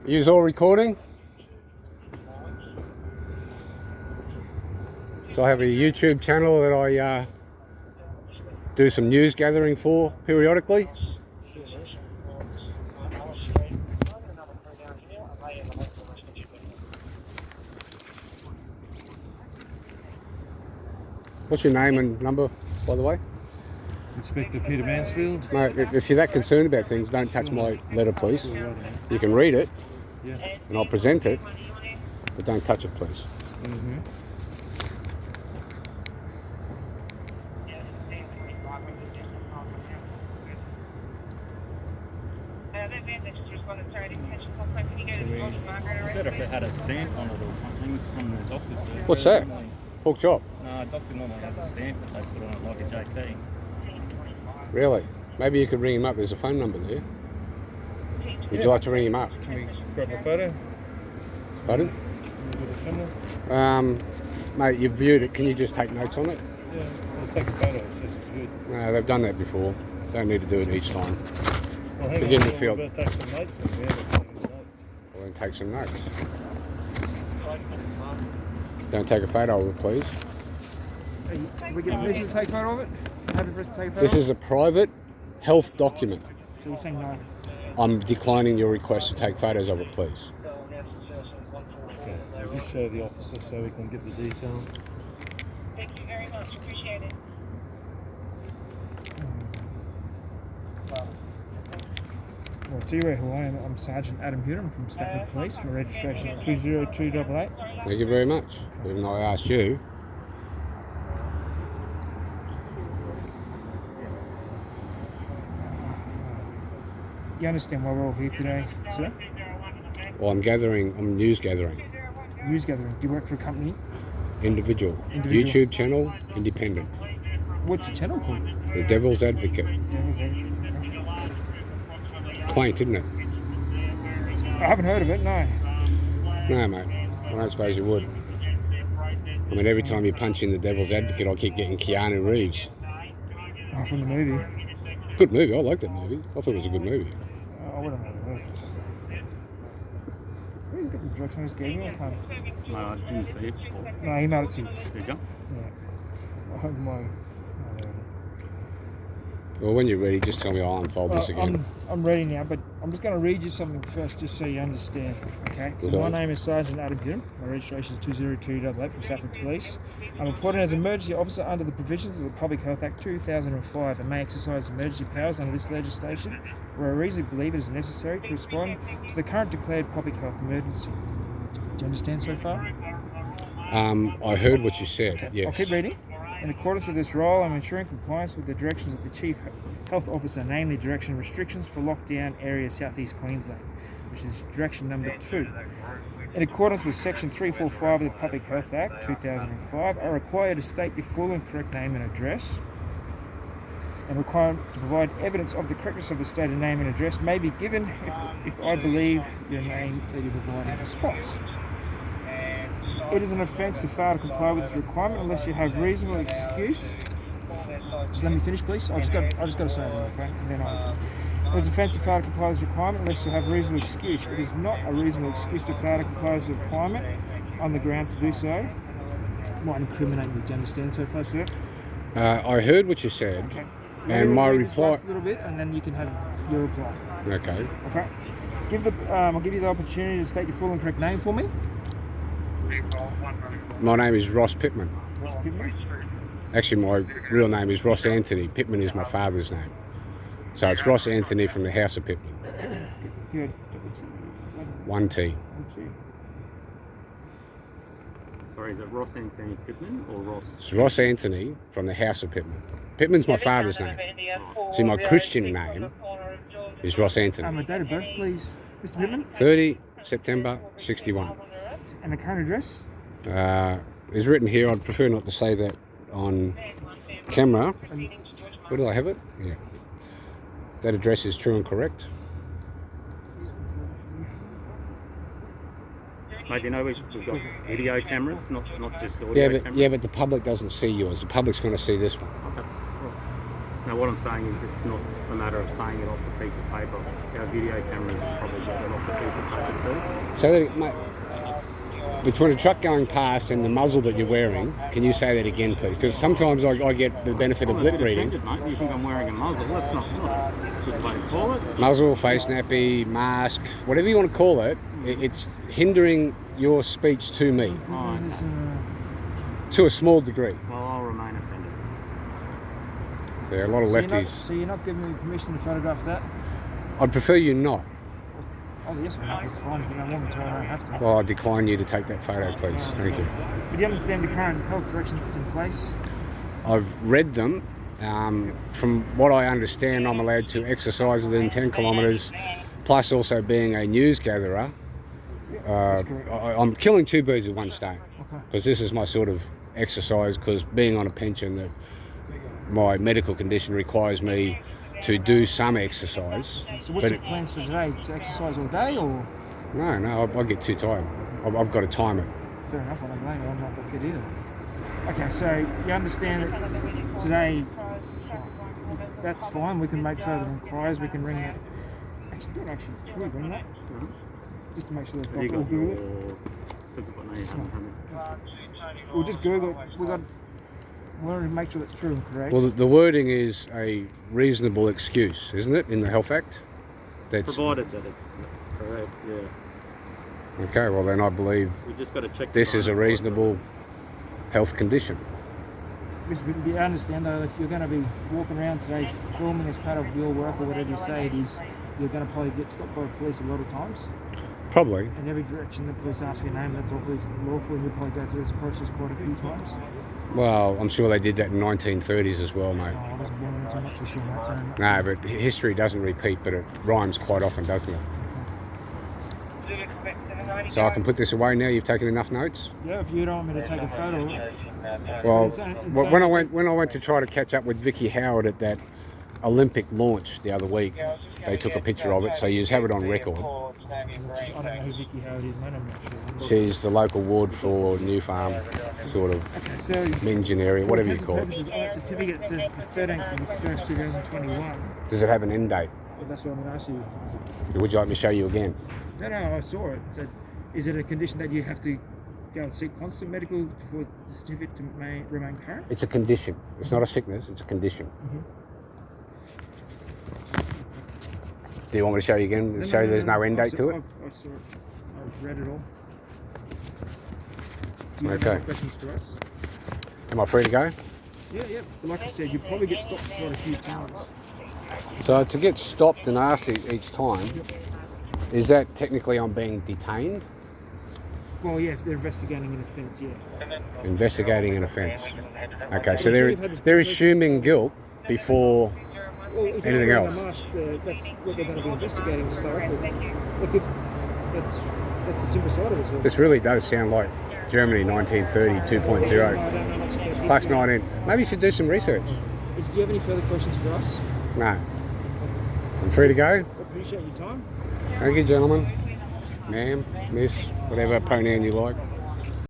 Use all recording. So I have a YouTube channel that I do some news gathering for periodically. What's your name and number, by the way? Inspector Peter Mansfield. Mate, if you're that concerned about things, don't touch my letter, please. You can read it, and I'll present it, but don't touch it, please. Better if it had a stamp on it or something from the doctor's surgery. What's that? Pork chop? No, doctor normally has a stamp that they put on it like a JP. Really? Maybe you could ring him up. There's a phone number there. Would you like to ring him up? Can we grab a photo? Pardon? Mate, you've viewed it. Can you just take notes on it? Yeah, we'll take a photo. It's just good. No, they've done that before. Don't need to do it each time. Well, hang Begin on, the field. we're going to take some notes. And we're taking notes. Well, then take some notes. Don't take a photo of it, please. We get permission to take photo of it? Happy for us to take photo? This is a private health document. So you're saying no? I'm declining your request to take photos of it, please. Okay, we'll just show the officer so we can get the detail. Thank you very much. Appreciate it. Well, so you're who I am. I'm Sergeant Adam Huder. I'm from Stafford Police. My registration is 20288. Thank you very much. Even though I asked you. You understand why we're all here today, sir? Well, I'm news gathering. News gathering. Do you work for a company? Individual. Individual. YouTube channel, independent. What's your channel called? The Devil's Advocate. Devil's Advocate. Quaint, isn't it? I haven't heard of it, no. No, mate. I don't suppose you would. I mean, every time you punch in the Devil's Advocate, I keep getting Keanu Reeves. Oh, from the movie. Good movie. I liked that movie. I thought it was a good movie. Oh, what am I doing? Where you get the direction I just gave you? I can't. No, I didn't see it before. No, I emailed it to you. Did you? Yeah. I hope my. Well, when you're ready, just tell me I'll unfold this again. I'm ready now, but I'm just going to read you something first, just so you understand. Okay. So my name is Sergeant Adam Huder. My registration is 20288 from Stafford Police. I'm appointed as emergency officer under the provisions of the Public Health Act 2005 and may exercise emergency powers under this legislation where I reasonably believe it is necessary to respond to the current declared public health emergency. Do you understand so far? I heard what you said. Okay. Yes. I'll keep reading. In accordance with this role, I'm ensuring compliance with the directions of the Chief Health Officer, namely direction and restrictions for lockdown area Southeast Queensland, which is direction number 2. In accordance with Section 345 of the Public Health Act 2005, I require to state your full and correct name and address, and require to provide evidence of the correctness of the stated name and address may be given if I believe your name that you're providing is false. It is an offence to fail to comply with this requirement unless you have reasonable excuse. Just let me finish, please. I just got to say that, okay? And then it is an offence to fail to comply with this requirement unless you have reasonable excuse. It is not a reasonable excuse to fail to comply with this requirement on the ground to do so. Might incriminate me. Do you understand so far, sir? I heard what you said, Okay. and my read this reply. last little bit, and then you can have your reply. Okay. Okay. I'll give you the opportunity to state your full and correct name for me. My name is Ross Pittman. Ross Pittman. Actually, my real name is Ross Anthony. Pittman is my father's name. So it's Ross Anthony from the House of Pittman. Good. 1T. Sorry, is it Ross Anthony Pittman or Ross? It's Ross Anthony from the House of Pittman. Pittman's my father's name. See, my Christian name is Ross Anthony. My date of birth, please, Mr. Pittman. 30 September 61. And the current address? It's written here. I'd prefer not to say that on camera. Where do I have it? Yeah. That address is true and correct. Mate, you know we've got video cameras, not just audio cameras. Yeah, but the public doesn't see yours. The public's going to see this one. Okay. Now what I'm saying is it's not a matter of saying it off the piece of paper. Our video cameras probably get it off the piece of paper too. So that, mate, between a truck going past and the muzzle that you're wearing, can you say that again, please? Because sometimes I get the benefit of I'm a lip bit reading. offended, mate. You think I'm wearing a muzzle? That's not a good way to call it. Muzzle, face nappy, mask, whatever you want to call it, it's hindering your speech to me Oh, to a small degree. well, I'll remain offended. There are a lot of lefties. So you're not giving me permission to photograph that? I'd prefer you not. Oh, yes, mate, that's fine. If you don't want me to, I don't have to. Well, I decline you to take that photo, please. Thank you. But do you understand the current health directions that's in place? I've read them. From what I understand, I'm allowed to exercise within 10 kilometres, plus also being a news gatherer. That's correct. I'm killing two birds with one stone, Okay. because this is my sort of exercise, because being on a pension, my medical condition requires me to do some exercise. So what's your plans for today? To exercise all day or? No, I get too tired. I've got to time it. Fair enough, I don't blame you. I'm not that fit either. Okay, so you understand that today, that's fine. We can make further inquiries. We can ring that. Can we ring that? Just to make sure that Have you we'll got Google it. your simple? No, you haven't, have you? We'll just Google it. We want to make sure that's true and correct. Well, the wording is a reasonable excuse, isn't it, in the Health Act? That's Provided that it's correct, yeah. okay. Well, then I believe We just got to check. this is a reasonable health condition. You understand though, if you're going to be walking around today filming as part of your work or whatever you say it is, you're going to probably get stopped by the police a lot of times. Probably. In every direction the police ask for your name, that's obviously lawful, and you'll probably go through this process quite a few times. Well, I'm sure they did that in 1930s as well, mate. I wasn't born then, so I'm not too sure, mate. So No, but history doesn't repeat, but it rhymes quite often, doesn't it? So I can put this away now. You've taken enough notes. yeah, if you don't want me to take a photo, Well, It's when I went to try to catch up with Vicky Howard at that Olympic launch the other week, they took a picture of it, so you have it on record. I don't know who Vicky Howard is, mate. I'm not sure. She's the local ward for New Farm, sort of Okay, so Minjan area, whatever you call it. purposes, on that certificate says the 13th of the 1st, 2021. Does it have an end date? Well, that's what I'm going to ask you. Would you like me to show you again? No, I saw it. So, is it a condition that you have to go and seek constant medical for the certificate to remain current? It's a condition. It's not a sickness, it's a condition. Do you want me to show you again? Show you there's no end date to it? I saw it. I've read it all. Do you have Okay. any questions to us? Am I free to go? Yeah. Like I said, you probably get stopped quite a few times. So to get stopped and asked each time, is that technically I'm being detained? Well, yeah, if they're investigating an offence, yeah. Investigating an offence. Okay, so they're assuming guilt before Well, if you're anything not else. wearing a mask, that's what they're going to be investigating to start off with. Look, that's the simple side of it. So. This really does sound like Germany 1930 I 2.0. don't know much about Plus history. 19. Maybe you should do some research. Do you have any further questions for us? No. I'm free to go. I appreciate your time. Thank you, gentlemen. Ma'am, miss, whatever pronoun you like.